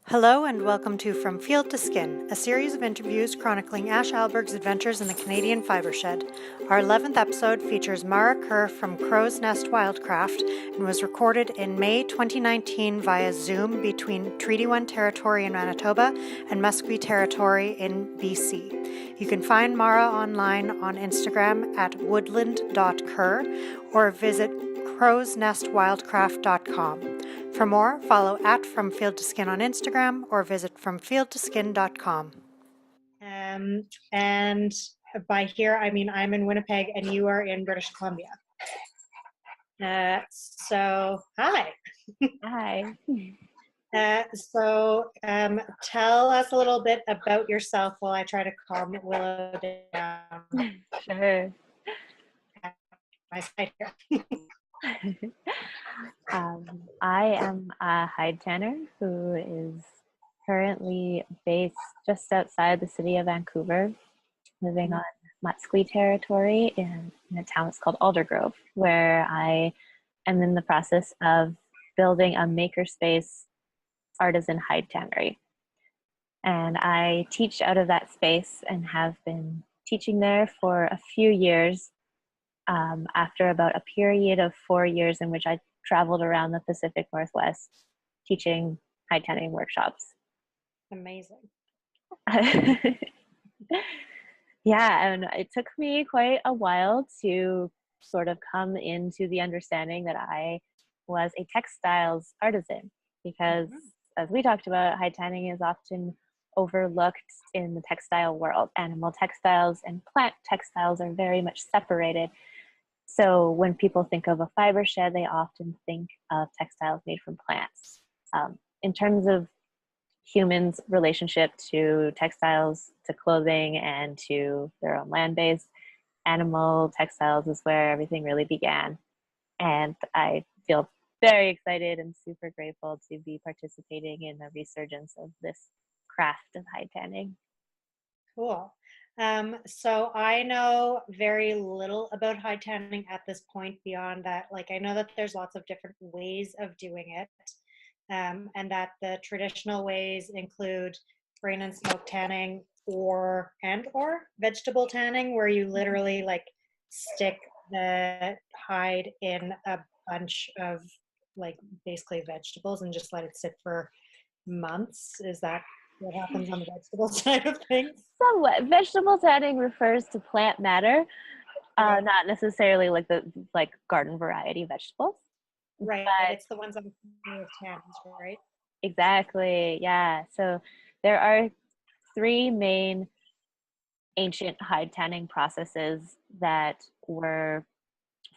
Hello and welcome to From Field to Skin, a series of interviews chronicling Ash Alberg's adventures in the Canadian fibre shed. Our 11th episode features Mara Kerr from Crow's Nest Wildcraft and was recorded in May 2019 via Zoom between Treaty 1 territory in Manitoba and Musqueam territory in BC. You can find Mara online on Instagram at woodland.kerr or visit crowsnestwildcraft.com. For more, follow at From Field to Skin on Instagram or visit fromfieldtoskin.com. And by here, I mean I'm in Winnipeg and you are in British Columbia. So, hi. Hi. Tell us a little bit about yourself while I try to calm Willow down. Sure. My side here. I am a hide tanner who is currently based just outside the city of Vancouver, living on Musqueam territory in a town that's called Aldergrove, where I am in the process of building a makerspace artisan hide tannery. And I teach out of that space and have been teaching there for a few years. After about a period of 4 years in which I traveled around the Pacific Northwest teaching hide tanning workshops. Amazing. Yeah, and it took me quite a while to sort of come into the understanding that I was a textiles artisan because, as we talked about, hide tanning is often overlooked in the textile world. Animal textiles and plant textiles are very much separated. So when people think of a fiber shed, they often think of textiles made from plants. In terms of humans' relationship to textiles, to clothing, and to their own land base, animal textiles is where everything really began. And I feel very excited and super grateful to be participating in the resurgence of this craft of hide tanning. Cool. So I know very little about hide tanning at this point beyond that. Like I know that there's lots of different ways of doing it, and that the traditional ways include rain and smoke tanning or vegetable tanning, where you literally like stick the hide in a bunch of like basically vegetables and just let it sit for months. Is that what happens on the vegetable side of things? Somewhat. Vegetable tanning refers to plant matter, Okay. not necessarily like garden variety vegetables. Right, But it's the ones I'm familiar with tannins, right? exactly, yeah. So there are three main ancient hide tanning processes that were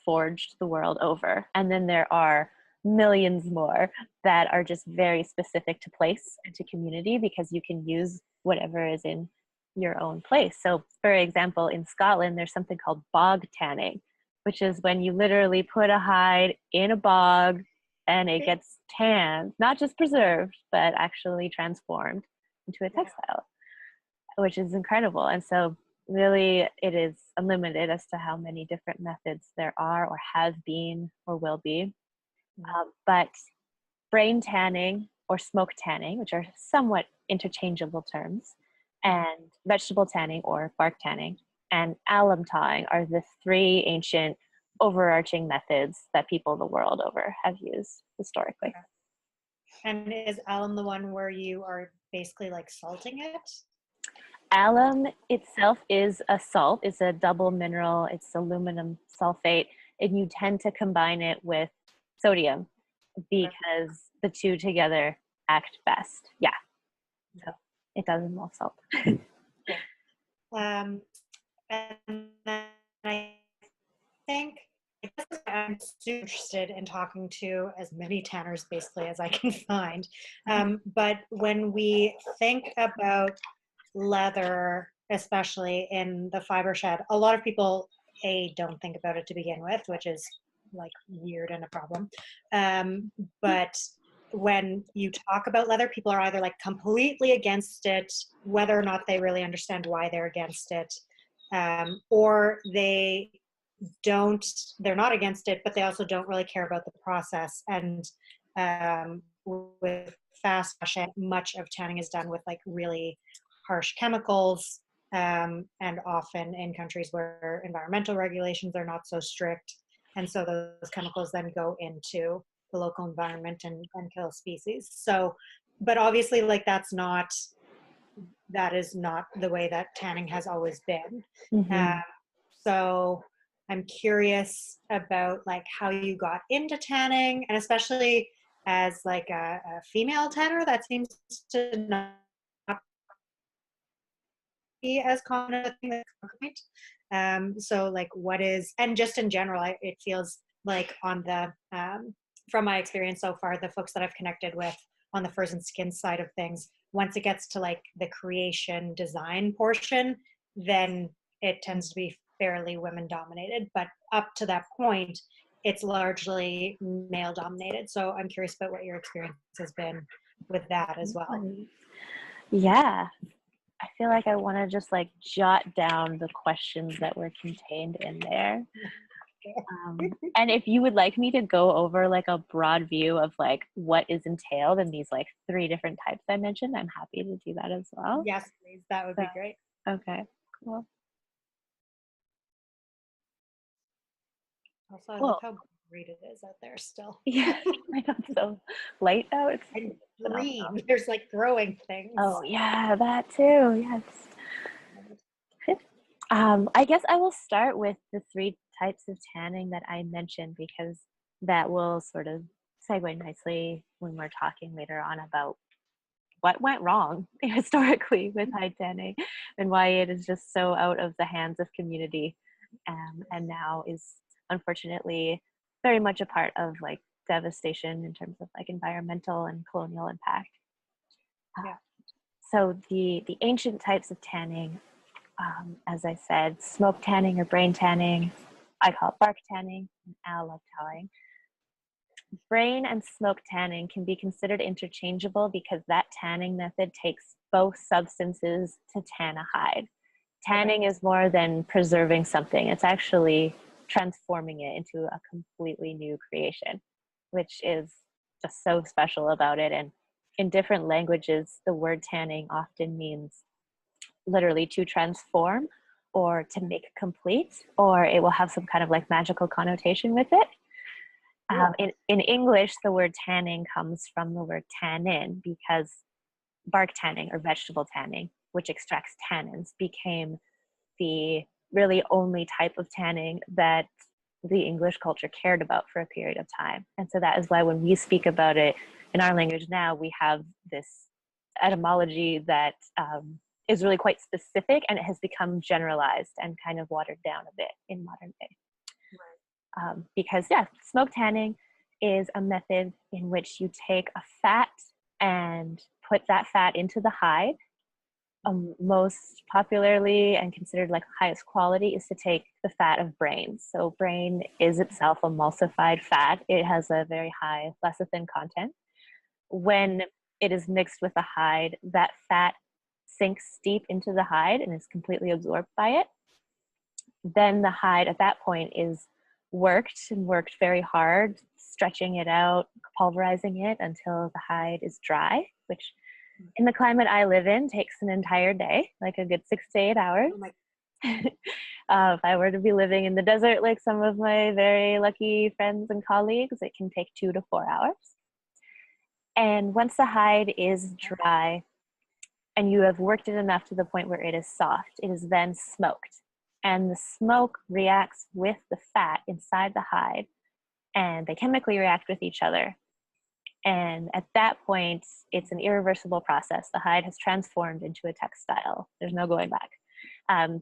forged the world over. And then there are millions more that are just very specific to place and to community because you can use whatever is in your own place. So, for example, in Scotland, there's something called bog tanning, which is when you literally put a hide in a bog and it gets tanned, not just preserved, but actually transformed into a Yeah. textile, which is incredible. And so really it is unlimited as to how many different methods there are or have been or will be. But brain tanning or smoke tanning, which are somewhat interchangeable terms, and vegetable tanning or bark tanning, and alum thawing are the three ancient overarching methods that people the world over have used historically. And is alum the one where you are basically like salting it? Alum itself is a salt, it's a double mineral, it's aluminum sulfate, and you tend to combine it with sodium because the two together act best. Yeah, so it does involve salt. Um, and then I think I guess I'm super interested in talking to as many tanners basically as I can find. But when we think about leather, especially in the fiber shed, a lot of people don't think about it to begin with, which is like weird and a problem. But when you talk about leather, people are either like completely against it, whether or not they really understand why they're against it, or they're not against it, but they also don't really care about the process. And with fast fashion, much of tanning is done with like really harsh chemicals, and often in countries where environmental regulations are not so strict. And so those chemicals then go into the local environment and kill species. So, but obviously, like that is not the way that tanning has always been. Mm-hmm. So I'm curious about like how you got into tanning, and especially as like a female tanner, that seems to not be as common a thing as concrete. So like what is, and just in general, it feels like on the, from my experience so far, the folks that I've connected with on the furs and skin side of things, once it gets to like the creation design portion, then it tends to be fairly women dominated. But up to that point, it's largely male dominated. So I'm curious about what your experience has been with that as well. Yeah, I feel like I want to just like jot down the questions that were contained in there. And if you would like me to go over like a broad view of like what is entailed in these like 3 different types I mentioned, I'm happy to do that as well. Yes, please. That would be great. Okay, cool. Also, I love Cool. how great it is out there still. Yeah, I know it's so light out. It's And phenomenal. green. There's like growing things. Oh yeah, that too. Yes. I guess I will start with the 3 types of tanning that I mentioned because that will sort of segue nicely when we're talking later on about what went wrong historically with hide tanning and why it is just so out of the hands of community, and now is unfortunately very much a part of like devastation in terms of like environmental and colonial impact. Yeah. So the ancient types of tanning, as I said, smoke tanning or brain tanning. I call it bark tanning and owl tanning. Brain and smoke tanning can be considered interchangeable because that tanning method takes both substances to tan a hide. Tanning is more than preserving something, it's actually transforming it into a completely new creation, which is just so special about it. And in different languages, the word tanning often means literally to transform or to make complete, or it will have some kind of like magical connotation with it. In English, the word tanning comes from the word tannin because bark tanning or vegetable tanning, which extracts tannins, became the really only type of tanning that the English culture cared about for a period of time. And so that is why when we speak about it in our language now, we have this etymology that is really quite specific, and it has become generalized and kind of watered down a bit in modern day. Because yeah, smoke tanning is a method in which you take a fat and put that fat into the hide. Most popularly and considered like highest quality is to take the fat of brain. So brain is itself emulsified fat. It has a very high lecithin content. When it is mixed with the hide, that fat sinks deep into the hide and is completely absorbed by it. Then the hide at that point is worked very hard, stretching it out, pulverizing it until the hide is dry, which in the climate I live in takes an entire day, like a good 6 to 8 hours. If I were to be living in the desert like some of my very lucky friends and colleagues, it can take 2 to 4 hours. And once the hide is dry and you have worked it enough to the point where it is soft, it is then smoked. And the smoke reacts with the fat inside the hide, and they chemically react with each other. And at that point, it's an irreversible process. The hide has transformed into a textile. There's no going back.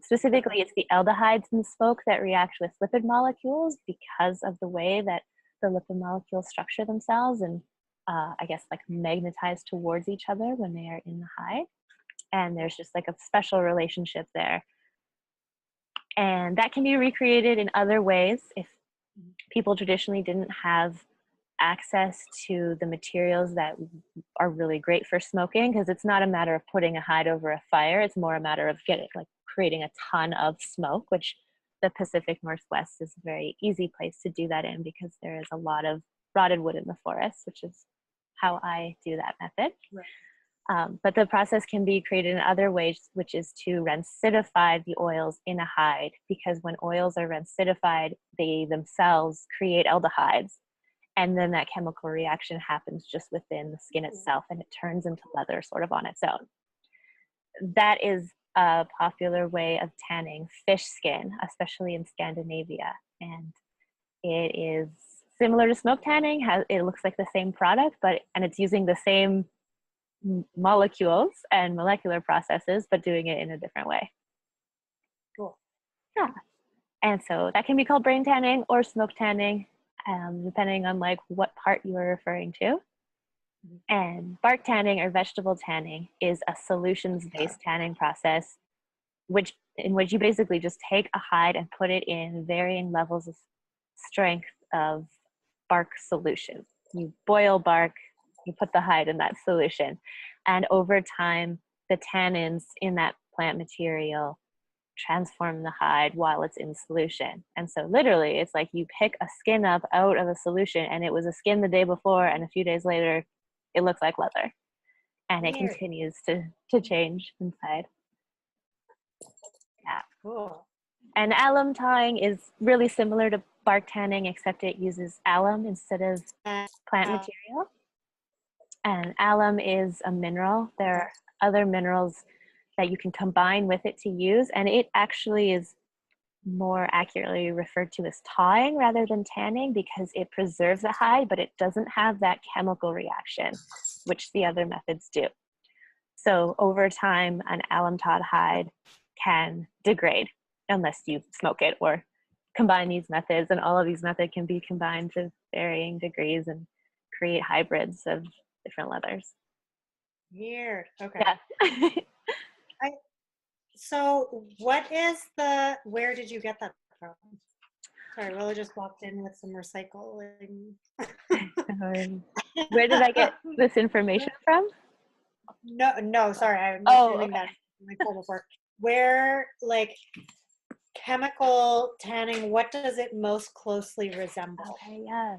Specifically, it's the aldehydes in the smoke that react with lipid molecules because of the way that the lipid molecules structure themselves and I guess like magnetize towards each other when they are in the hide. And there's just like a special relationship there. And that can be recreated in other ways if people traditionally didn't have access to the materials that are really great for smoking, because it's not a matter of putting a hide over a fire. It's more a matter of creating a ton of smoke, which the Pacific Northwest is a very easy place to do that in because there is a lot of rotted wood in the forest, which is how I do that method. Right. But the process can be created in other ways, which is to rancidify the oils in a hide, because when oils are rancidified, they themselves create aldehydes. And then that chemical reaction happens just within the skin itself, and it turns into leather sort of on its own. That is a popular way of tanning fish skin, especially in Scandinavia. And it is similar to smoke tanning. It looks like the same product, and it's using the same molecules and molecular processes, but doing it in a different way. Cool. Yeah. And so that can be called brain tanning or smoke tanning, depending on like what part you are referring to. And bark tanning or vegetable tanning is a solutions-based tanning process, in which you basically just take a hide and put it in varying levels of strength of bark solution. You boil bark, you put the hide in that solution, and over time, the tannins in that plant material transform the hide while it's in solution. And so literally, it's like you pick a skin up out of a solution, and it was a skin the day before, and a few days later, it looks like leather. And it continues to change inside. Yeah. Cool. And alum tying is really similar to bark tanning, except it uses alum instead of plant material. And alum is a mineral. There are other minerals that you can combine with it to use, and it actually is more accurately referred to as tying rather than tanning, because it preserves the hide, but it doesn't have that chemical reaction, which the other methods do. So over time, an alum-tawed hide can degrade unless you smoke it or combine these methods, and all of these methods can be combined to varying degrees and create hybrids of different leathers. Weird. Okay. Yeah. So where did you get that from? Sorry, Willa just walked in with some recycling. Where did I get this information from? No, sorry, I'm doing that in my cold before. Where, like, chemical tanning, what does it most closely resemble? Okay, yeah.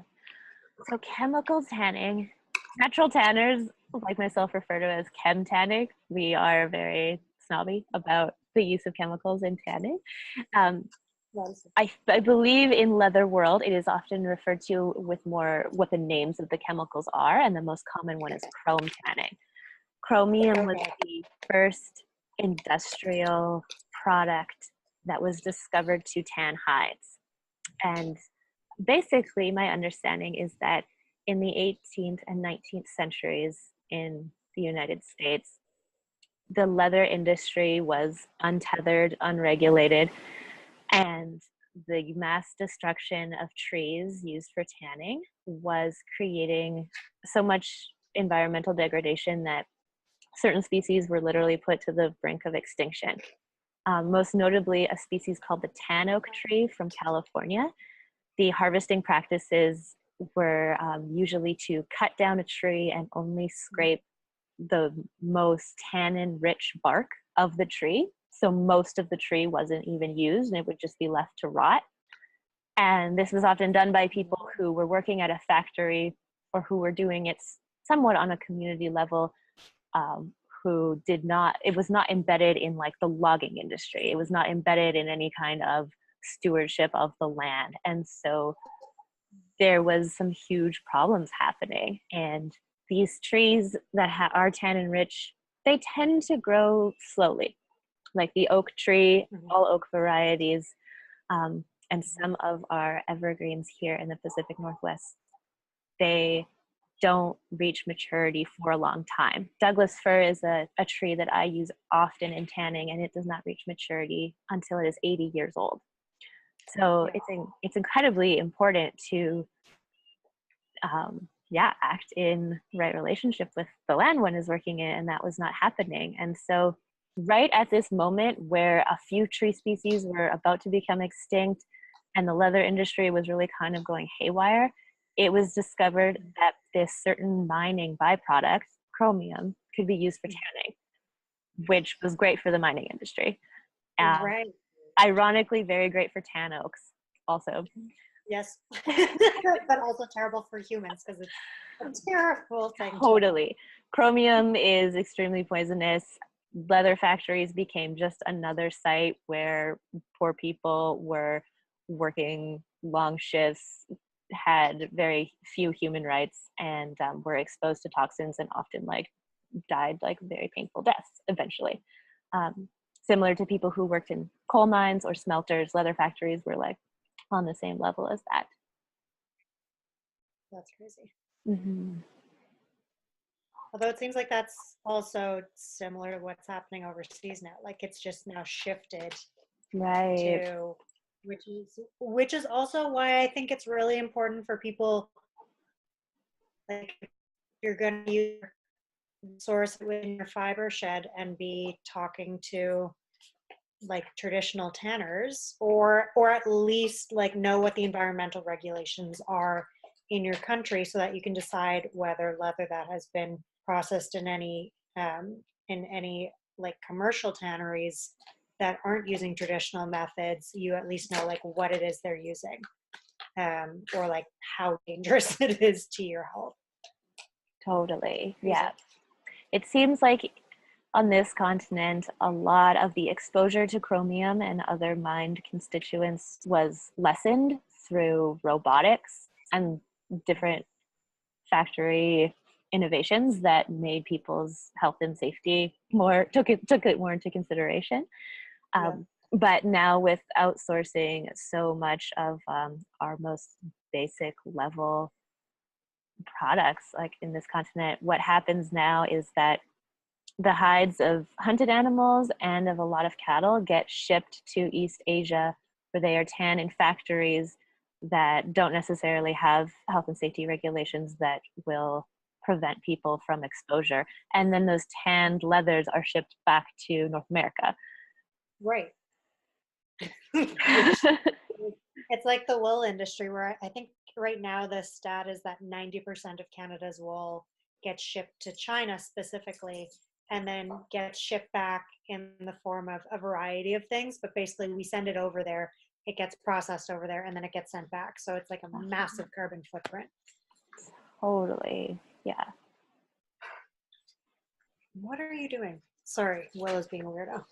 So chemical tanning, natural tanners like myself refer to as chem tanning. We are very snobby about the use of chemicals in tanning. I believe in leather world, it is often referred to with more what the names of the chemicals are, and the most common one is chrome tanning. Chromium was the first industrial product that was discovered to tan hides. And basically, my understanding is that in the 18th and 19th centuries in the United States, the leather industry was untethered, unregulated, and the mass destruction of trees used for tanning was creating so much environmental degradation that certain species were literally put to the brink of extinction. Most notably, a species called the tan oak tree from California. The harvesting practices were usually to cut down a tree and only scrape the most tannin-rich bark of the tree. So most of the tree wasn't even used, and it would just be left to rot. And this was often done by people who were working at a factory or who were doing it somewhat on a community level, who did not, it was not embedded in like the logging industry. It was not embedded in any kind of stewardship of the land. And so there was some huge problems happening. And these trees that are tannin rich, they tend to grow slowly. Like the oak tree, all oak varieties, and some of our evergreens here in the Pacific Northwest, they don't reach maturity for a long time. Douglas fir is a tree that I use often in tanning, and it does not reach maturity until it is 80 years old. So it's incredibly important to act in right relationship with the land one is working in, and that was not happening. And so right at this moment where a few tree species were about to become extinct and the leather industry was really kind of going haywire, it was discovered that this certain mining byproduct, chromium, could be used for tanning, which was great for the mining industry. Right. Ironically, very great for tan oaks also. Yes. But also terrible for humans because it's a terrible thing to Totally. Chromium is extremely poisonous. Leather factories became just another site where poor people were working long shifts, had very few human rights, and were exposed to toxins and often like died like very painful deaths eventually. Um, Similar to people who worked in coal mines or smelters, leather factories were like on the same level as that. That's crazy. Mm-hmm. Although it seems like that's also similar to what's happening overseas now. Like it's just now shifted Right. to, which is also why I think it's really important for people, like if you're going to use source within your fiber shed and be talking to like traditional tanners, or at least like know what the environmental regulations are in your country so that you can decide whether leather that has been processed in any like commercial tanneries that aren't using traditional methods, you at least know like what it is they're using, or like how dangerous it is to your health. Totally. Crazy. Yeah. It seems like on this continent, a lot of the exposure to chromium and other mined constituents was lessened through robotics and different factory innovations that made people's health and safety more took it more into consideration. Yeah. But now with outsourcing so much of our most basic level products, like in this continent, what happens now is that the hides of hunted animals and of a lot of cattle get shipped to East Asia, where they are tanned in factories that don't necessarily have health and safety regulations that will prevent people from exposure. And then those tanned leathers are shipped back to North America. Right. Which, it's like the wool industry where I think right now the stat is that 90% of Canada's wool gets shipped to China specifically and then gets shipped back in the form of a variety of things. But basically, we send it over there, it gets processed over there, and then it gets sent back. So it's like a massive carbon footprint. Totally. Yeah. What are you doing? Sorry, Will is being a weirdo.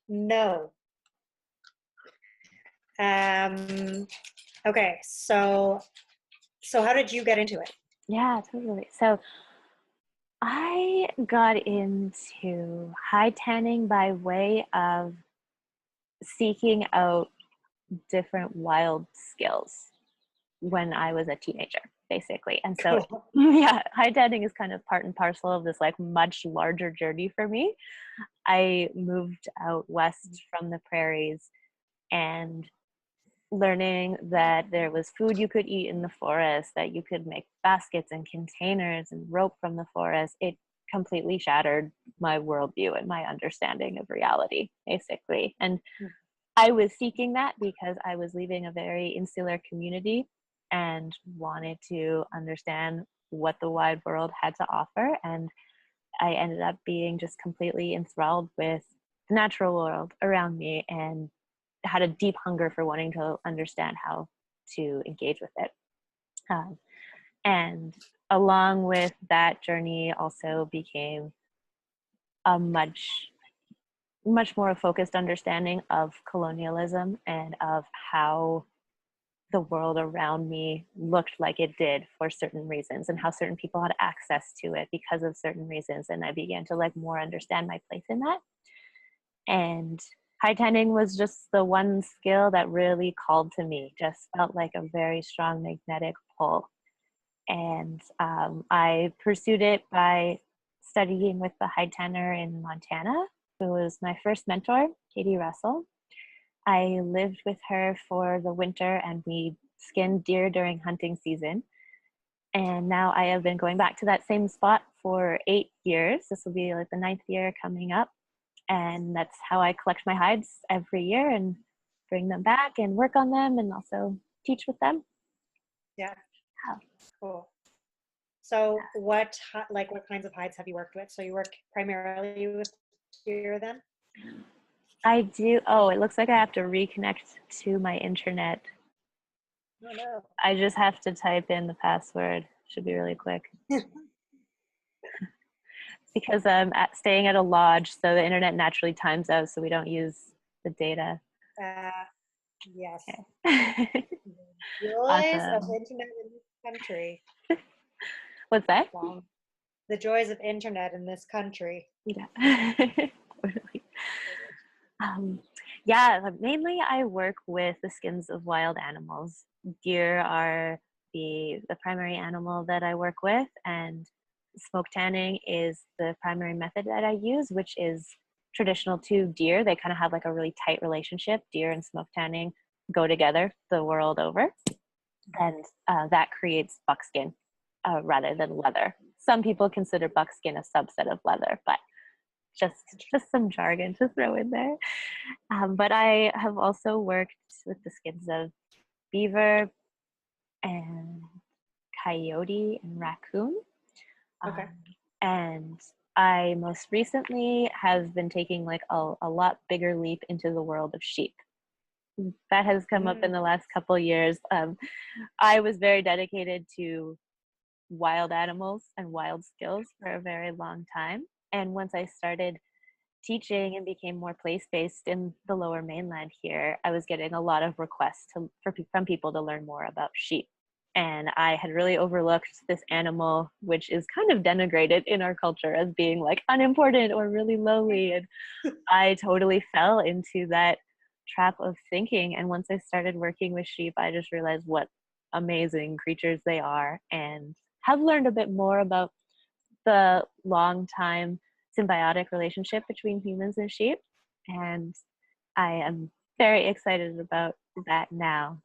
No. Okay, so how did you get into it? Yeah, totally. So I got into high tanning by way of seeking out different wild skills when I was a teenager, basically. And so, Cool. yeah, high tanning is kind of part and parcel of this like much larger journey for me. I moved out west from the prairies and learning that there was food you could eat in the forest, that you could make baskets and containers and rope from the forest. It completely shattered my worldview and my understanding of reality, basically. And I was seeking that because I was leaving a very insular community and wanted to understand what the wide world had to offer. And I ended up being just completely enthralled with the natural world around me and had a deep hunger for wanting to understand how to engage with it. Um, and along with that journey, also became a much more focused understanding of colonialism and of how the world around me looked like it did for certain reasons and how certain people had access to it because of certain reasons. And I began to like more understand my place in that. And high tanning was just the one skill that really called to me, just felt like a very strong magnetic pull. And I pursued it by studying with the high tanner in Montana, who was my first mentor, Katie Russell. I lived with her for the winter and we skinned deer during hunting season. And now I have been going back to that same spot for 8 years. This will be like the 9th year coming up. And that's how I collect my hides every year and bring them back and work on them and also teach with them. Yeah, Yeah. cool. So what kinds of hides have you worked with? So you work primarily with deer then? I do. Oh, it looks like I have to reconnect to my internet. Oh no. I just have to type in the password. Should be really quick. Because I'm staying at a lodge, so the internet naturally times out, so we don't use the data. Uh, yes. Okay. The joys of Awesome. internet in this country. What's that? Wow. The joys of internet in this country. Yeah. Totally. Um, yeah, mainly I work with the skins of wild animals. Deer are the primary animal that I work with, and smoke tanning is the primary method that I use, which is traditional to deer. They kind of have like a really tight relationship. Deer and smoke tanning go together the world over, and that creates buckskin rather than leather. Some people consider buckskin a subset of leather, but just some jargon to throw in there. But I have also worked with the skins of beaver and coyote and raccoon. Okay. Um, and I most recently have been taking like a lot bigger leap into the world of sheep. That has come up in Mm. the last couple years. I was very dedicated to wild animals and wild skills for a very long time. And once I started teaching and became more place-based in the lower mainland here, I was getting a lot of requests from people to learn more about sheep. And I had really overlooked this animal, which is kind of denigrated in our culture as being like unimportant or really lowly. And I totally fell into that trap of thinking. And once I started working with sheep, I just realized what amazing creatures they are, and have learned a bit more about the long time symbiotic relationship between humans and sheep. And I am very excited about that now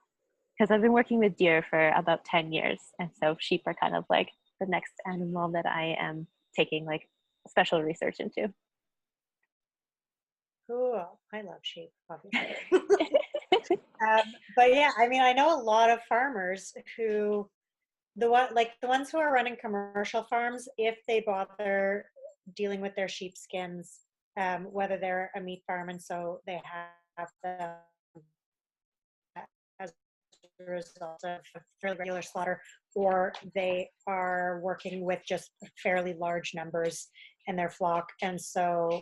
because I've been working with deer for about 10 years. And so sheep are kind of like the next animal that I am taking like special research into. Cool. I love sheep, obviously. But yeah, I mean, I know a lot of farmers who the ones who are running commercial farms, if they bother dealing with their sheepskins, whether they're a meat farm and so they have them as a result of fairly regular slaughter, or they are working with just fairly large numbers in their flock, and so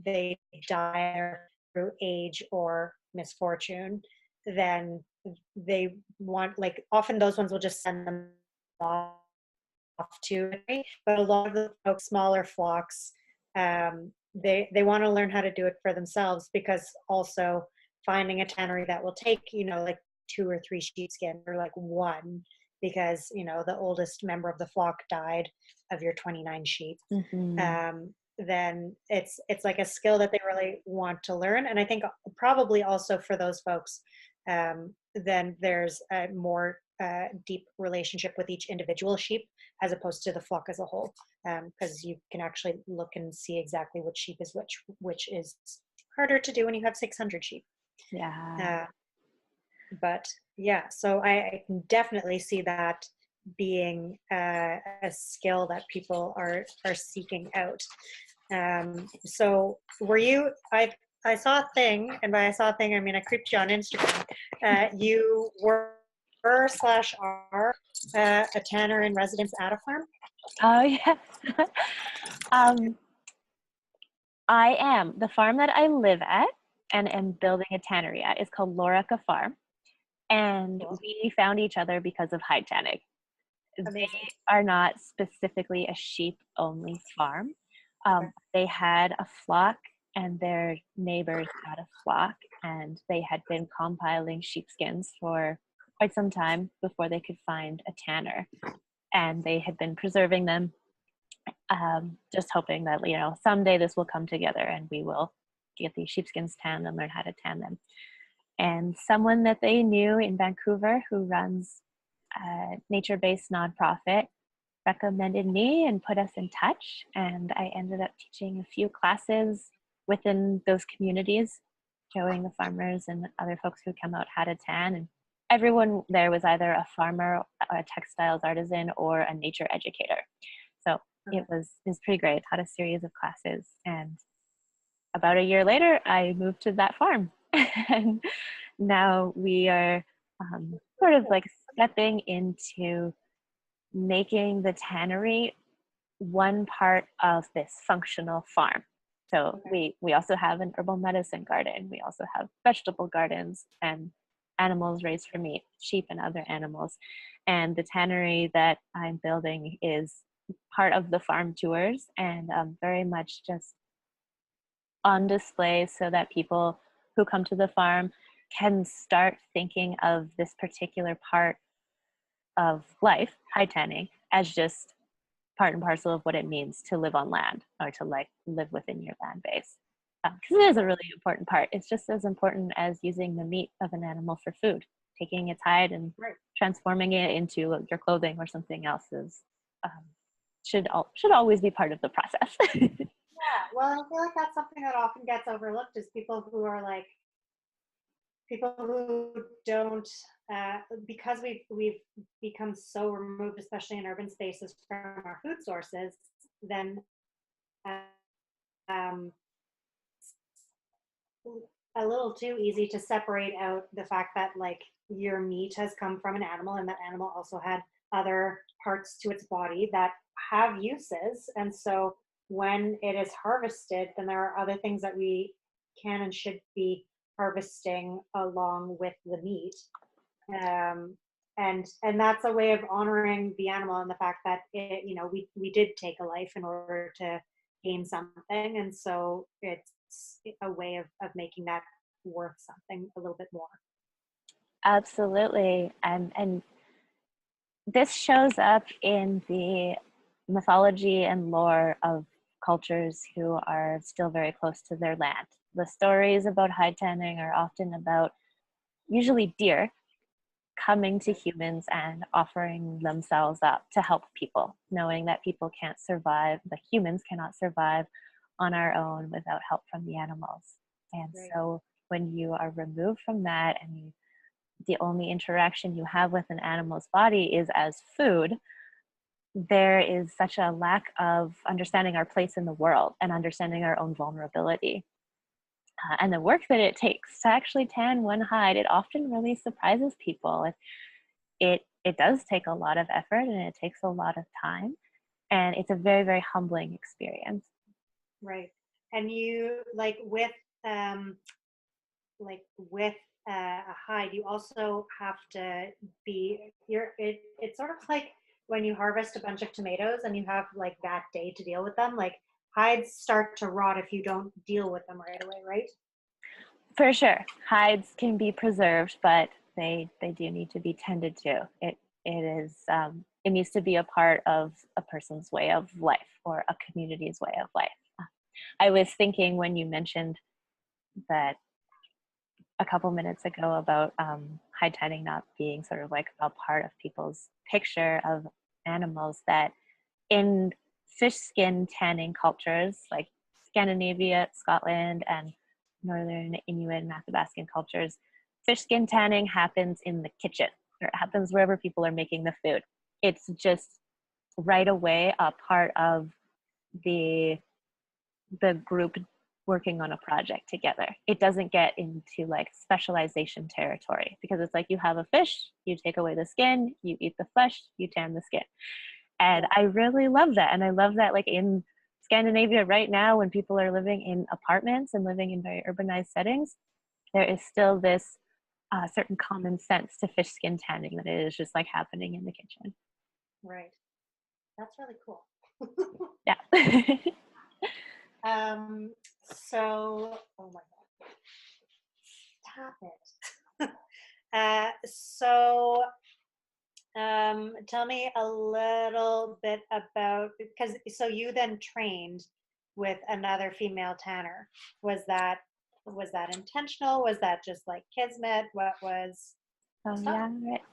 they die through age or misfortune, then they want, like, often those ones will just send them off to me. But a lot of the folks, smaller flocks, they want to learn how to do it for themselves, because also finding a tannery that will take, like 2 or 3 sheepskin, or like one, because the oldest member of the flock died of your 29 sheep. Mm-hmm. Then it's like a skill that they really want to learn. And I think probably also for those folks, then there's a more deep relationship with each individual sheep as opposed to the flock as a whole, because you can actually look and see exactly which sheep is which is harder to do when you have 600 sheep. Yeah. uh, but yeah, so I can definitely see that being a skill that people are seeking out. So were you? I saw a thing, and by I saw a thing, I mean I creeped you on Instagram. You were slash are a tanner in residence at a farm. Oh, yes. um, I am. The farm that I live at and am building a tannery at is called Lorica Farm. And Cool. we found each other because of hide tanning. They Amazing. are not specifically a sheep only farm. Okay. They had a flock, and their neighbors had a flock, and they had been compiling sheepskins for quite some time before they could find a tanner. And they had been preserving them, just hoping that, someday this will come together and we will get these sheepskins tanned and learn how to tan them. And someone that they knew in Vancouver who runs a nature-based nonprofit recommended me and put us in touch. And I ended up teaching a few classes within those communities, showing the farmers and other folks who come out how to tan. And everyone there was either a farmer, a textiles artisan, or a nature educator. So Okay. it was pretty great. Taught a series of classes, and about a year later, I moved to that farm. And now we are sort of like stepping into making the tannery one part of this functional farm. So we also have an herbal medicine garden. We also have vegetable gardens and animals raised for meat, sheep and other animals. And the tannery that I'm building is part of the farm tours and very much just on display so that people who come to the farm can start thinking of this particular part of life, hide tanning, as just part and parcel of what it means to live on land or to like live within your land base. Because it is a really important part. It's just as important as using the meat of an animal for food. Taking its hide and transforming it into your clothing or something else is should always be part of the process. Yeah, well, I feel like that's something that often gets overlooked is people who don't because we've become so removed, especially in urban spaces, from our food sources, then um, a little too easy to separate out the fact that like your meat has come from an animal and that animal also had other parts to its body that have uses. And so when it is harvested, then there are other things that we can and should be harvesting along with the meat. um, and that's a way of honoring the animal and the fact that we did take a life in order to gain something, and so it's a way of making that worth something a little bit more. Absolutely. And this shows up in the mythology and lore of cultures who are still very close to their land. The stories about hide tanning are often about usually deer coming to humans and offering themselves up to help people, knowing that people can't survive, the humans cannot survive on our own without help from the animals. And so when you are removed from that and the only interaction you have with an animal's body is as food, there is such a lack of understanding our place in the world and understanding our own vulnerability. And the work that it takes to actually tan one hide, it often really surprises people. It does take a lot of effort and it takes a lot of time, and it's a very, very humbling experience. Right. And you um with a hide, you also have to it's sort of like when you harvest a bunch of tomatoes and you have like that day to deal with them, like hides start to rot if you don't deal with them right away, right? For sure, hides can be preserved, but they do need to be tended to. It needs to be a part of a person's way of life or a community's way of life. I was thinking when you mentioned that a couple minutes ago about hide tanning not being sort of like a part of people's picture of animals, that in fish skin tanning cultures like Scandinavia, Scotland, and northern Inuit and Athabascan cultures, fish skin tanning happens in the kitchen, or it happens wherever people are making the food. It's just right away a part of the group working on a project together. It doesn't get into like specialization territory, because it's like you have a fish, you take away the skin, you eat the flesh, you tan the skin. And I really love that. And I love that like in Scandinavia right now, when people are living in apartments and living in very urbanized settings, there is still this certain common sense to fish skin tanning that it is just like happening in the kitchen. Right. That's really cool. Yeah. So, oh my God, stop it. Tell me a little bit about, because so you then trained with another female tanner. Was that intentional? Was that just like kismet? What was? Oh Stop yeah, right.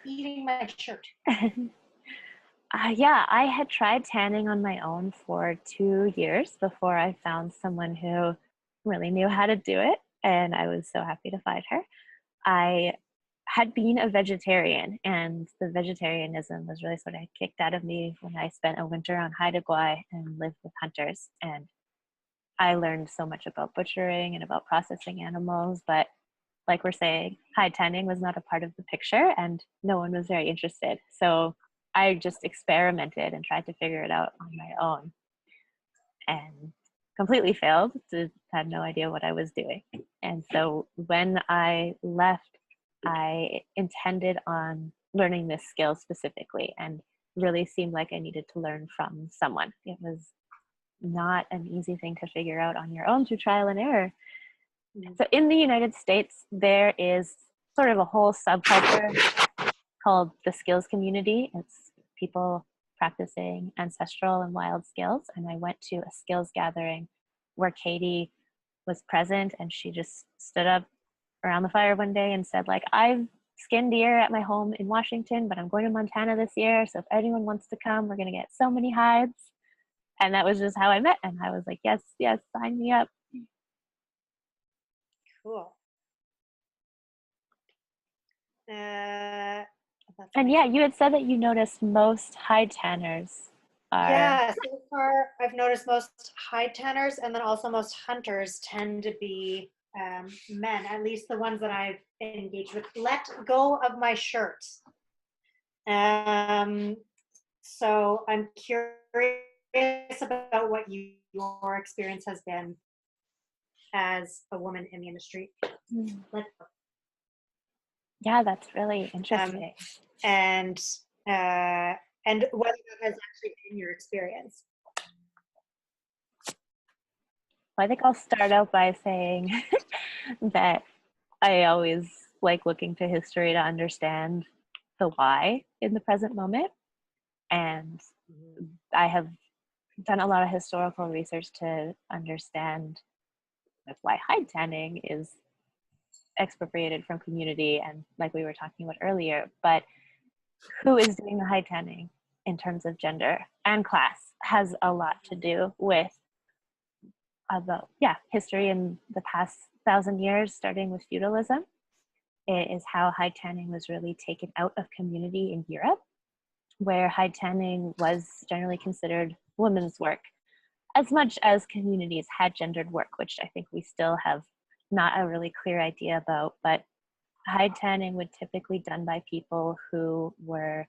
eating my shirt. Yeah, I had tried tanning on my own for 2 years before I found someone who really knew how to do it, and I was so happy to find her. I had been a vegetarian, and the vegetarianism was really sort of kicked out of me when I spent a winter on Haida Gwaii and lived with hunters. And I learned so much about butchering and about processing animals, but like we're saying, hide tanning was not a part of the picture and no one was very interested. So I just experimented and tried to figure it out on my own and completely failed. Had no idea what I was doing. And so when I left, I intended on learning this skill specifically and really seemed like I needed to learn from someone. It was not an easy thing to figure out on your own through trial and error. So in the United States, there is sort of a whole subculture called the skills community. It's people practicing ancestral and wild skills. And I went to a skills gathering where Katie was present, and she just stood up around the fire one day and said, like, I've skinned deer at my home in Washington, but I'm going to Montana this year. So if anyone wants to come, we're going to get so many hides. And that was just how I met. And I was like, yes, yes, sign me up. Cool. And yeah, you had said that you noticed most hide tanners are. Yeah, so far I've noticed most hide tanners and then also most hunters tend to be men, at least the ones that I've engaged with. Let go of my shirt. So I'm curious about what your experience has been as a woman in the industry. Yeah, that's really interesting. And whether that has actually been your experience. I think I'll start out by saying that I always like looking to history to understand the why in the present moment. And I have done a lot of historical research to understand why hide tanning is expropriated from community and like we were talking about earlier. But who is doing the hide tanning in terms of gender and class has a lot to do with history in the past 1,000 years, starting with feudalism. It is how hide tanning was really taken out of community in Europe, where hide tanning was generally considered women's work, as much as communities had gendered work, which I think we still have not a really clear idea about. But hide tanning would typically be done by people who were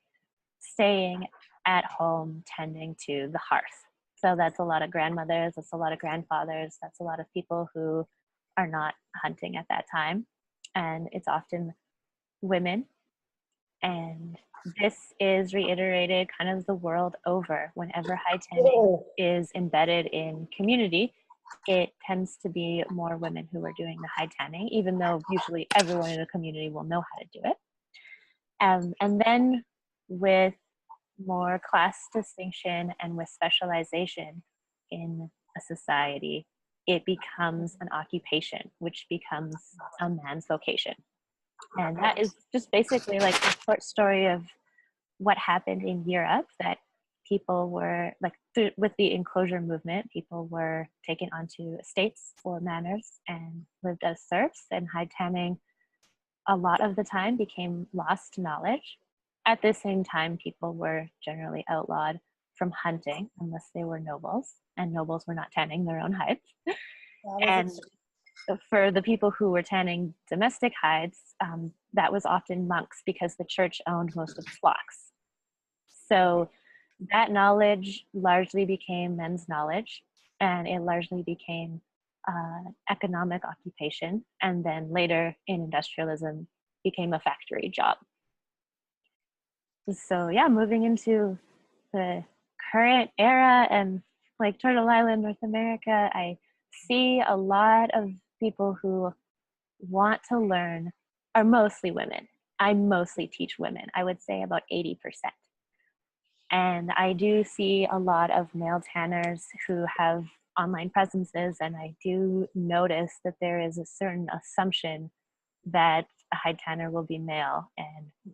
staying at home tending to the hearth. So that's a lot of grandmothers, that's a lot of grandfathers, that's a lot of people who are not hunting at that time. And it's often women. And this is reiterated kind of the world over. Whenever hide tanning is embedded in community, it tends to be more women who are doing the hide tanning, even though usually everyone in the community will know how to do it. And then with more class distinction and with specialization in a society, it becomes an occupation, which becomes a man's vocation. And that is just basically like a short story of what happened in Europe, that people were like with the enclosure movement, people were taken onto estates or manors and lived as serfs, and hide tanning a lot of the time became lost knowledge. At the same time, people were generally outlawed from hunting unless they were nobles, and nobles were not tanning their own hides. And for the people who were tanning domestic hides, that was often monks because the church owned most of the flocks. So that knowledge largely became men's knowledge, and it largely became economic occupation, and then later in industrialism became a factory job. So yeah, moving into the current era and like Turtle Island, North America, I see a lot of people who want to learn are mostly women. I mostly teach women. I would say about 80%. And I do see a lot of male tanners who have online presences, and I do notice that there is a certain assumption that a hide tanner will be male. And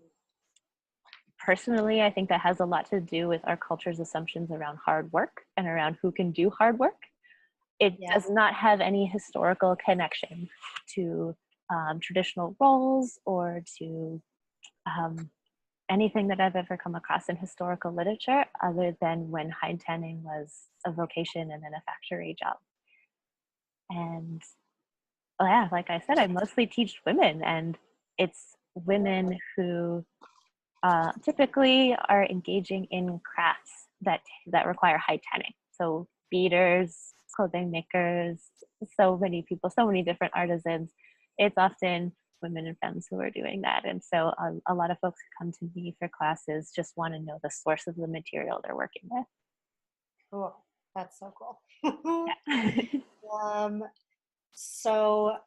personally, I think that has a lot to do with our culture's assumptions around hard work and around who can do hard work. It does not have any historical connection to traditional roles or to anything that I've ever come across in historical literature, other than when hide tanning was a vocation and then a factory job. And oh yeah, like I said, I mostly teach women, and it's women who typically are engaging in crafts that require high tanning. So beaders, clothing makers, so many people, so many different artisans. It's often women and femmes who are doing that. And so a lot of folks who come to me for classes just want to know the source of the material they're working with. Cool. That's so cool. Yeah. um, so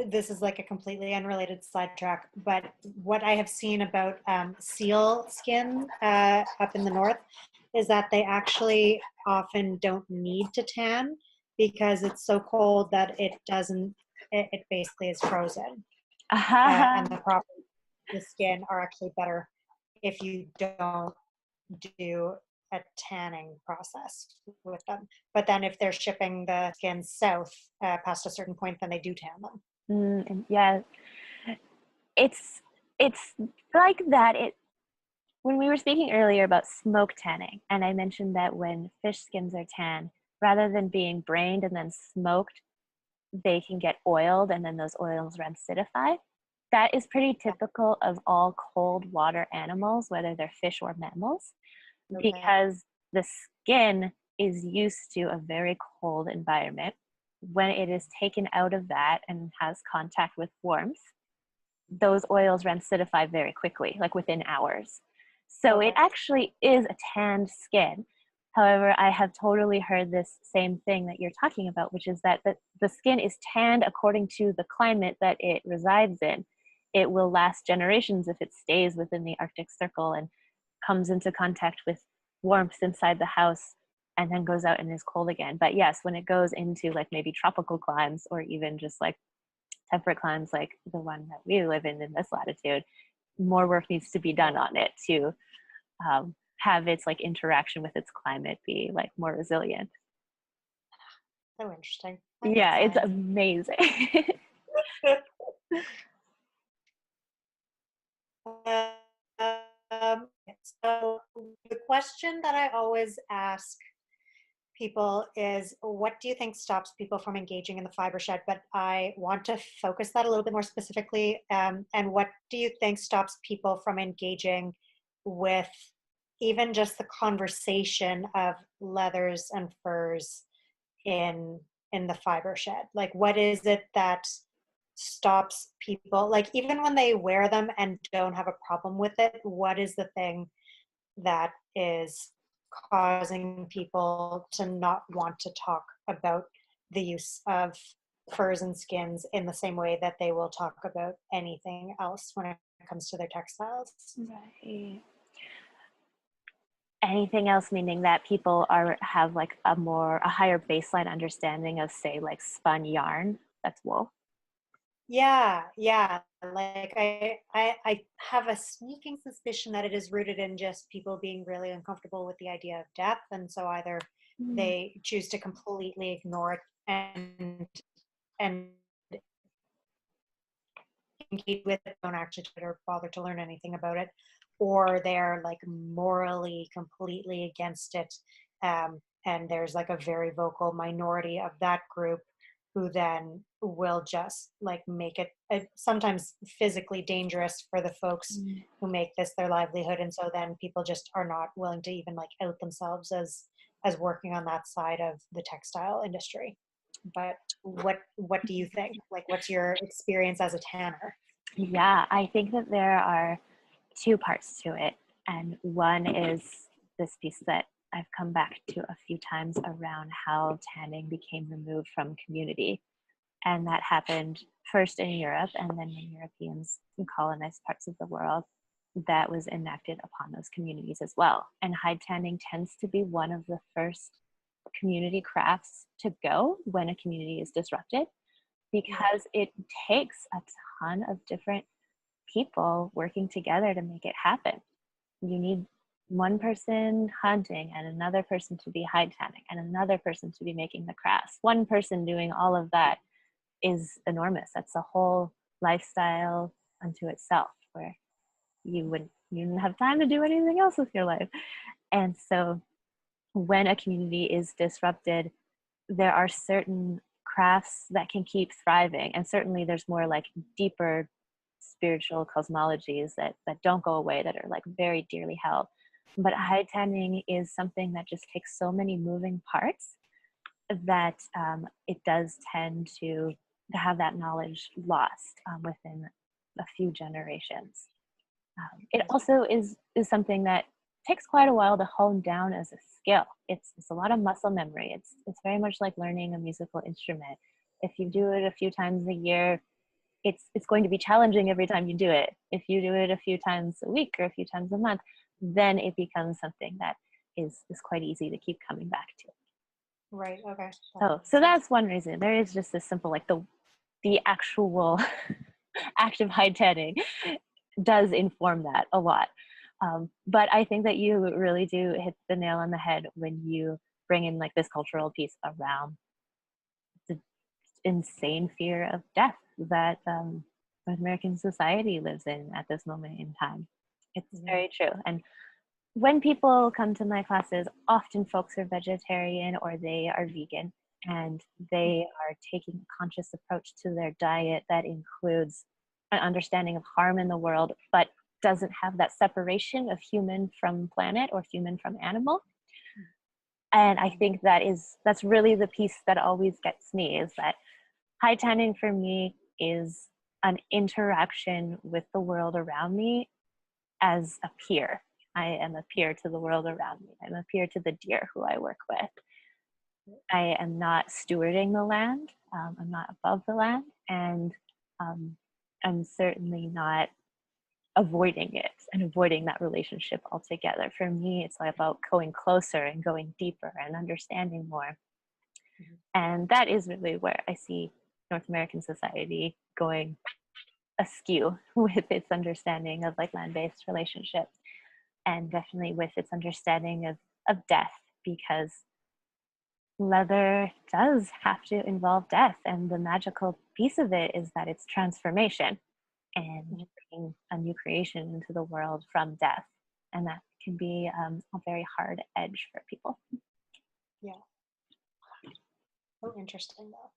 this is like a completely unrelated sidetrack, but what I have seen about seal skin up in the north is that they actually often don't need to tan because it's so cold that it doesn't, it basically is frozen. And the properties of the skin are actually better if you don't do a tanning process with them. But then if they're shipping the skin south past a certain point, then they do tan them. And yeah, it's like that. When we were speaking earlier about smoke tanning, and I mentioned that when fish skins are tanned, rather than being brained and then smoked, they can get oiled and then those oils rancidify. That is pretty typical of all cold water animals, whether they're fish or mammals, Okay. because the skin is used to a very cold environment. When it is taken out of that and has contact with warmth, those oils rancidify very quickly, like within hours. So it actually is a tanned skin. However, I have totally heard this same thing that you're talking about, which is that the skin is tanned according to the climate that it resides in. It will last generations if it stays within the Arctic Circle and comes into contact with warmth inside the house and then goes out and is cold again. But yes, when it goes into like maybe tropical climes or even just like temperate climes like the one that we live in this latitude, more work needs to be done on it to have its like interaction with its climate be like more resilient. So interesting. That Yeah, makes it's sense. amazing. So the question that I always ask people is, what do you think stops people from engaging in the fiber shed? But I want to focus that a little bit more specifically. And what do you think stops people from engaging with even just the conversation of leathers and furs in the fiber shed? Like, what is it that stops people, like even when they wear them and don't have a problem with it, what is the thing that is causing people to not want to talk about the use of furs and skins in the same way that they will talk about anything else when it comes to their textiles? Right. Anything else, meaning that people have like a higher baseline understanding of, say, like spun yarn that's wool. Yeah. Like I have a sneaking suspicion that it is rooted in just people being really uncomfortable with the idea of death, and so either they choose to completely ignore it and engage with it, don't actually try to bother to learn anything about it, or they're like morally completely against it. And there's like a very vocal minority of that group who then will just like make it sometimes physically dangerous for the folks who make this their livelihood, and so then people just are not willing to even like out themselves as working on that side of the textile industry. But what do you think? Like, what's your experience as a tanner? Yeah, I think that there are two parts to it. And one is this piece that I've come back to a few times around how tanning became removed from community. And that happened first in Europe, and then when Europeans colonized parts of the world, that was enacted upon those communities as well. And hide tanning tends to be one of the first community crafts to go when a community is disrupted, because it takes a ton of different people working together to make it happen. You need one person hunting and another person to be hide tanning and another person to be making the crafts. One person doing all of that is enormous. That's a whole lifestyle unto itself, where you didn't have time to do anything else with your life. And so when a community is disrupted, there are certain crafts that can keep thriving. And certainly there's more like deeper spiritual cosmologies that don't go away, that are like very dearly held. But high tanning is something that just takes so many moving parts that it does tend to have that knowledge lost within a few generations. It also is something that takes quite a while to hone down as a skill. It's a lot of muscle memory. It's very much like learning a musical instrument. If you do it a few times a year, it's going to be challenging every time you do it. If you do it a few times a week or a few times a month, then it becomes something that is quite easy to keep coming back to. Right. Okay. So that's one reason. There is just this simple, like the actual act of high tanning does inform that a lot. But I think that you really do hit the nail on the head when you bring in like this cultural piece around the insane fear of death that American society lives in at this moment in time. It's very true. And when people come to my classes, often folks are vegetarian or they are vegan, and they are taking a conscious approach to their diet that includes an understanding of harm in the world, but doesn't have that separation of human from planet or human from animal. And I think that's really the piece that always gets me, is that high tanning for me is an interaction with the world around me as a peer. I am a peer to the world around me. I'm a peer to the deer who I work with. I am not stewarding the land. I'm not above the land, and I'm certainly not avoiding it and avoiding that relationship altogether. For me, it's about going closer and going deeper and understanding more. And that is really where I see North American society going askew with its understanding of like land-based relationships, and definitely with its understanding of death, because leather does have to involve death, and the magical piece of it is that it's transformation and bringing a new creation into the world from death, and that can be a very hard edge for people. Yeah. Oh, interesting though.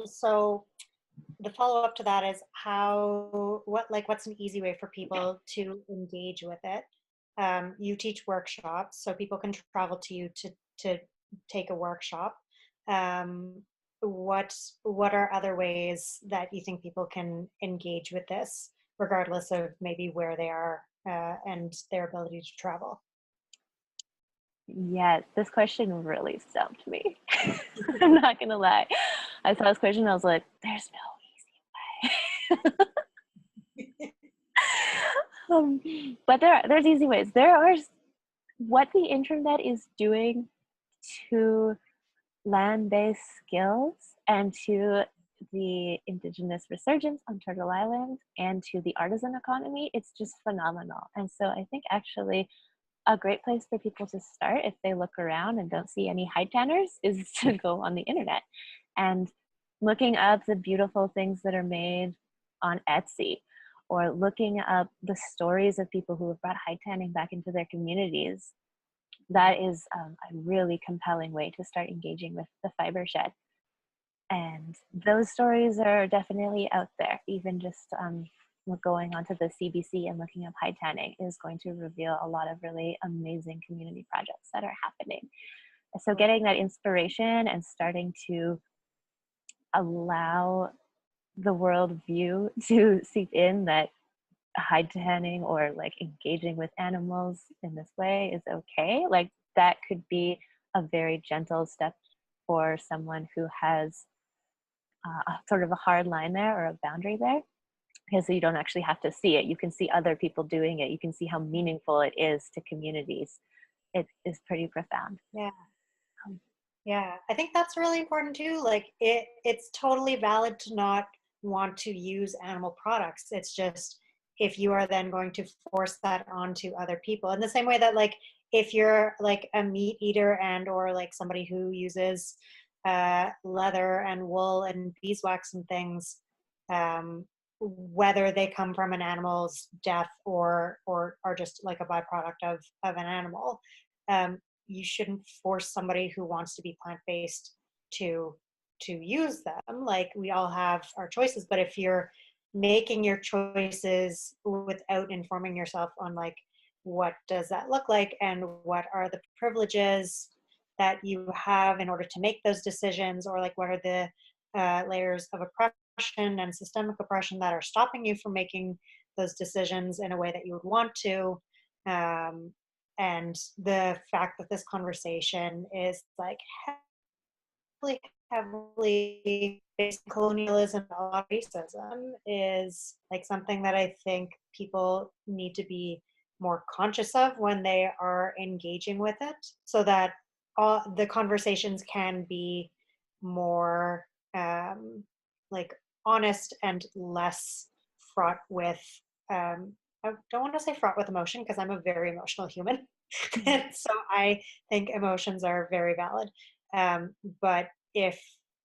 So the follow-up to that is what's an easy way for people to engage with it? You teach workshops, so people can travel to you to take a workshop. What are other ways that you think people can engage with this, regardless of maybe where they are and their ability to travel? Yeah, this question really stumped me. I'm not gonna lie. I saw this question and I was like, there's no easy way. But there's easy ways. There are what the internet is doing to land-based skills and to the indigenous resurgence on Turtle Island and to the artisan economy. It's just phenomenal. And so I think actually a great place for people to start, if they look around and don't see any high tanners, is to go on the internet and looking up the beautiful things that are made on Etsy, or looking up the stories of people who have brought high tanning back into their communities. That is a really compelling way to start engaging with the fiber shed. And those stories are definitely out there. Even just going onto the CBC and looking up high tanning is going to reveal a lot of really amazing community projects that are happening. So getting that inspiration and starting to allow the world view to seep in that high tanning or like engaging with animals in this way is okay. Like that could be a very gentle step for someone who has sort of a hard line there or a boundary there, because you don't actually have to see it. You can see other people doing it. You can see how meaningful it is to communities. It is pretty profound. Yeah. Yeah, I think that's really important too. Like it's totally valid to not want to use animal products. It's just if you are then going to force that onto other people in the same way that like if you're like a meat eater and or like somebody who uses leather and wool and beeswax and things, whether they come from an animal's death or are just like a byproduct of an animal, you shouldn't force somebody who wants to be plant-based to use them. Like we all have our choices, but if you're making your choices without informing yourself on like what does that look like and what are the privileges that you have in order to make those decisions, or like what are the layers of oppression and systemic oppression that are stopping you from making those decisions in a way that you would want to. And the fact that this conversation is like heavily, heavily based on colonialism and a lot of racism is like something that I think people need to be more conscious of when they are engaging with it, so that all the conversations can be more like honest and less fraught with I don't want to say fraught with emotion because I'm a very emotional human. And so I think emotions are very valid. But if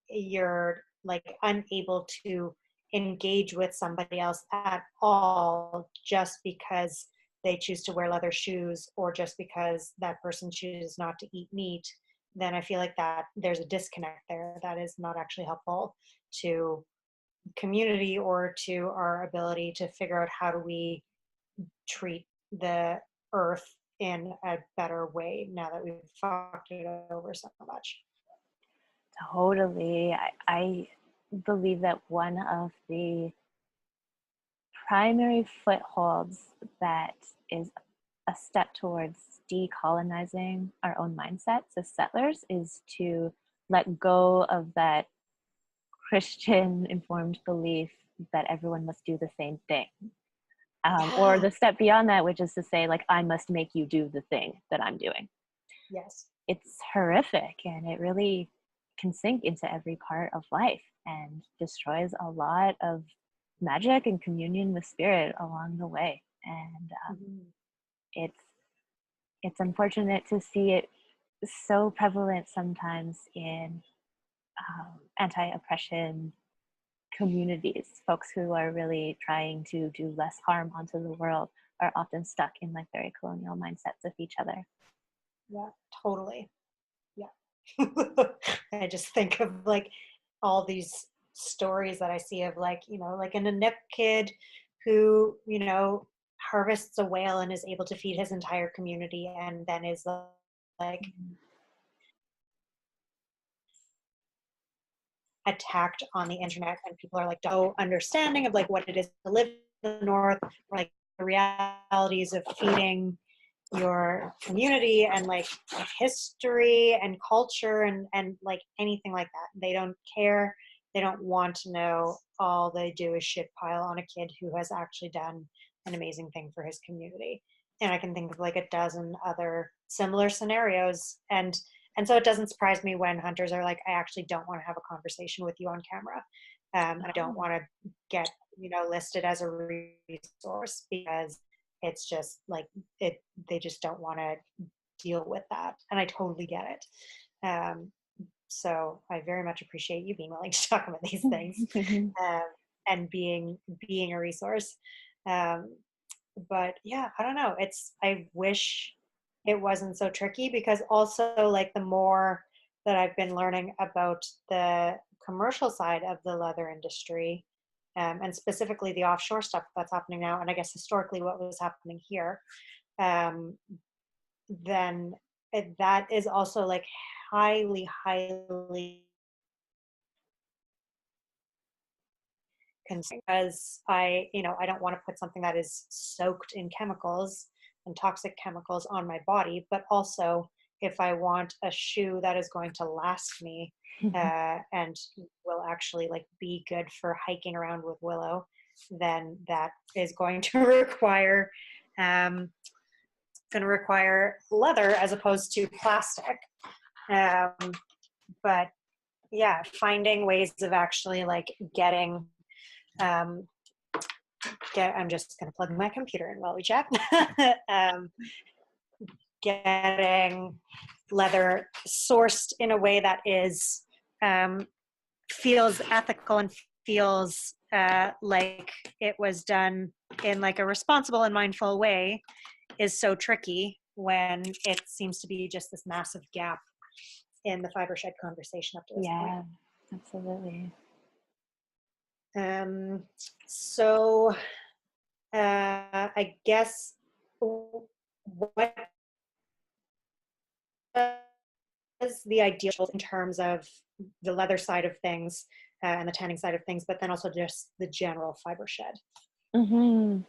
you're like unable to engage with somebody else at all just because they choose to wear leather shoes or just because that person chooses not to eat meat, then I feel like that there's a disconnect there that is not actually helpful to community or to our ability to figure out how do we treat the earth in a better way now that we've fucked it over so much. Totally. I believe that one of the primary footholds that is a step towards decolonizing our own mindsets as settlers is to let go of that Christian informed belief that everyone must do the same thing. Or the step beyond that, which is to say, like, I must make you do the thing that I'm doing. Yes. It's horrific, and it really can sink into every part of life and destroys a lot of magic and communion with spirit along the way. And it's unfortunate to see it so prevalent sometimes in anti-oppression communities. Folks who are really trying to do less harm onto the world are often stuck in like very colonial mindsets of each other. Yeah, totally. Yeah. I just think of like all these stories that I see of like, you know, like an Inuk kid who, you know, harvests a whale and is able to feed his entire community and then is like attacked on the internet, and people are like no understanding of like what it is to live in the north, or like the realities of feeding your community and like history and culture and like anything like that. They don't care. They don't want to know. All they do is shit pile on a kid who has actually done an amazing thing for his community. And I can think of like a dozen other similar scenarios. And so it doesn't surprise me when hunters are like, I actually don't want to have a conversation with you on camera. I don't want to get, you know, listed as a resource because it's just like they just don't want to deal with that. And I totally get it. So I very much appreciate you being willing to talk about these things and being a resource. But yeah, I don't know. I wish it wasn't so tricky, because also like the more that I've been learning about the commercial side of the leather industry, and specifically the offshore stuff that's happening now, and I guess historically what was happening here, then that is also like highly, highly concerning, because I don't want to put something that is soaked in chemicals and toxic chemicals on my body, but also if I want a shoe that is going to last me and will actually like be good for hiking around with Willow, then that is going to require leather as opposed to plastic. But yeah, finding ways of actually like getting I'm just going to plug my computer in while we chat. Getting leather sourced in a way that is feels ethical and feels like it was done in like a responsible and mindful way is so tricky when it seems to be just this massive gap in the fiber shed conversation up to this point. Yeah, absolutely. So I guess what is the ideal in terms of the leather side of things and the tanning side of things, but then also just the general fiber shed? Hmm.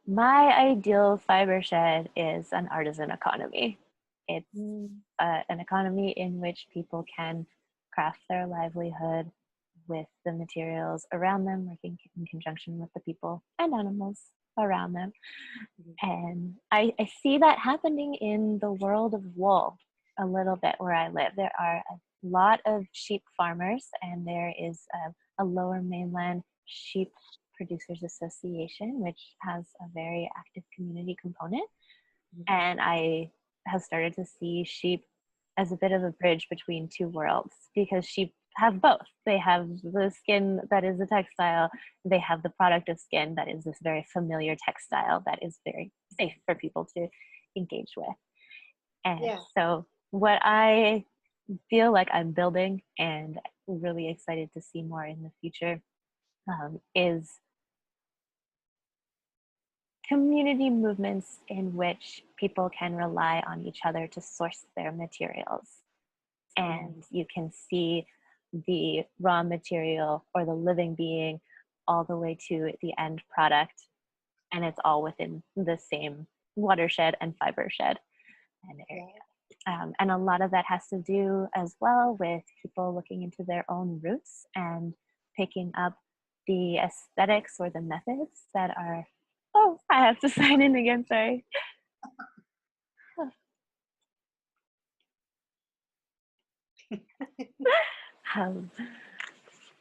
My ideal fiber shed is an artisan economy. It's Mm, an economy in which people can craft their livelihood with the materials around them, working in conjunction with the people and animals around them. And I see that happening in the world of wool a little bit where I live. There are a lot of sheep farmers, and there is a lower mainland sheep producers association, which has a very active community component. And I have started to see sheep as a bit of a bridge between two worlds, because sheep have both. They have the skin that is a textile, they have the product of skin that is this very familiar textile that is very safe for people to engage with. And yeah. so, what I feel like I'm building and really excited to see more in the future is community movements in which people can rely on each other to source their materials. And you can see the raw material or the living being all the way to the end product. And it's all within the same watershed and fiber shed and area. And a lot of that has to do as well with people looking into their own roots and picking up the aesthetics or the methods that are, oh, I have to sign in again, sorry.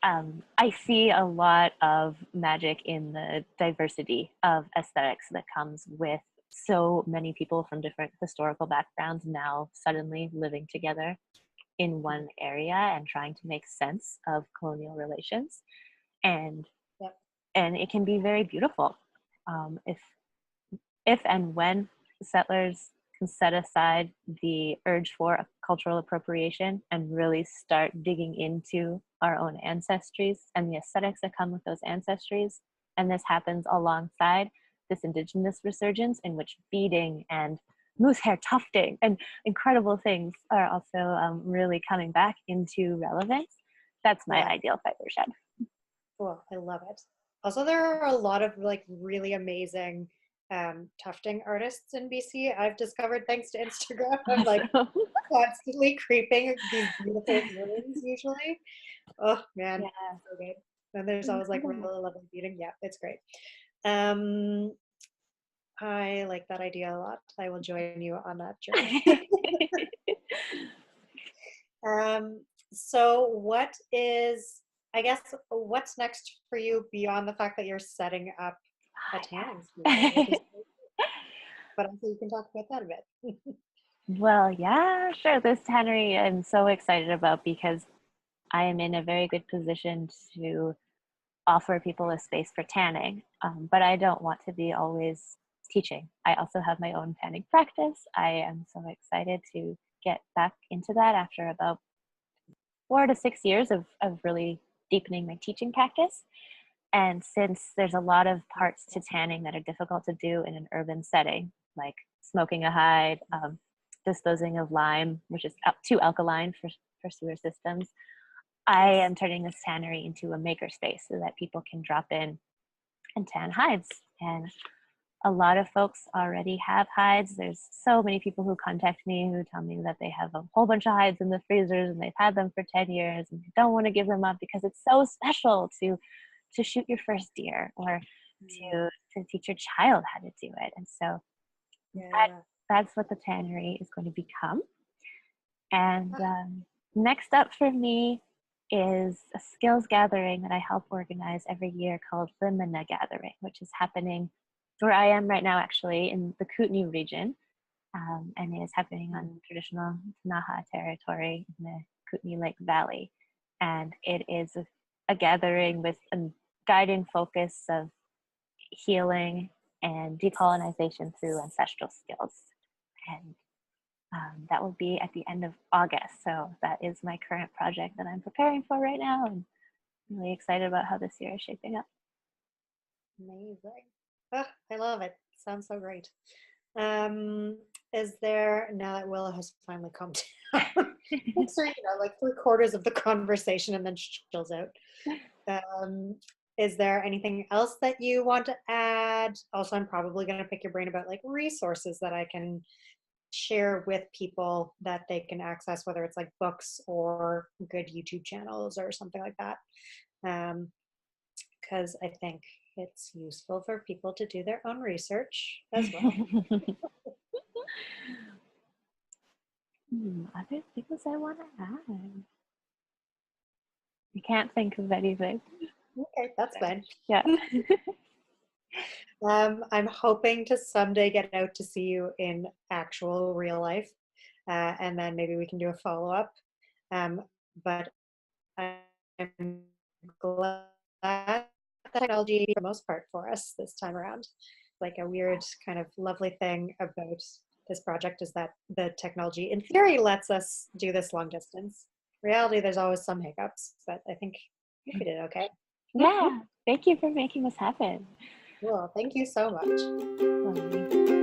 Um, I see a lot of magic in the diversity of aesthetics that comes with so many people from different historical backgrounds now suddenly living together in one area and trying to make sense of colonial relations. And Yep. and it can be very beautiful if and when settlers can set aside the urge for cultural appropriation and really start digging into our own ancestries and the aesthetics that come with those ancestries. And this happens alongside this indigenous resurgence in which beading and moose hair tufting and incredible things are also really coming back into relevance. That's my Yeah. ideal fiber shed. Cool. I love it. Also, there are a lot of like really amazing tufting artists in BC. I've discovered thanks to Instagram. I'm like Awesome. constantly creeping these beautiful earrings usually. Oh man, Yeah. so good. And there's always like really Cool. lovely beading. Yeah, it's great. Um, I like that idea a lot. I will join you on that journey. Um, so what is, I guess, what's next for you beyond the fact that you're setting up a tanning studio, which is, but also you can talk about that a bit. Well, yeah, sure. This tannery I'm so excited about because I am in a very good position to offer people a space for tanning. But I don't want to be always teaching. I also have my own tanning practice. I am so excited to get back into that after about 4 to 6 years of really deepening my teaching practice. And since there's a lot of parts to tanning that are difficult to do in an urban setting, like smoking a hide, disposing of lime, which is too alkaline for sewer systems, I Yes. am turning this tannery into a maker space so that people can drop in and tan hides. And a lot of folks already have hides. There's so many people who contact me who tell me that they have a whole bunch of hides in the freezers and they've had them for 10 years and they don't want to give them up because it's so special to shoot your first deer or to teach your child how to do it. And so Yeah. that's what the tannery is going to become. And Ah, next up for me is a skills gathering that I help organize every year called the Mana Gathering, which is happening where I am right now, actually, in the Kootenay region. And it is happening on traditional Ktunaxa territory in the Kootenay Lake Valley. And it is a gathering with a guiding focus of healing and decolonization through ancestral skills. And That will be at the end of August. So that is my current project that I'm preparing for right now, and I'm really excited about how this year is shaping up. Amazing. Oh, I love it. Sounds so great. Um, is there, now that Willow has finally calmed down, so, like 3/4 of the conversation and then she chills out. Um, is there anything else that you want to add? Also, I'm probably going to pick your brain about like resources that I can share with people that they can access, whether it's like books or good YouTube channels or something like that. Because I think it's useful for people to do their own research as well. Other things I want to add. I can't think of anything. Okay, that's fine. Yeah. I'm hoping to someday get out to see you in actual real life, and then maybe we can do a follow-up. But I'm glad that technology, for the most part, for us this time around. Like a weird kind of lovely thing about this project is that the technology, in theory, lets us do this long distance. Reality, there's always some hiccups, but I think we did okay. Yeah. Thank you for making this happen. Well, thank you so much.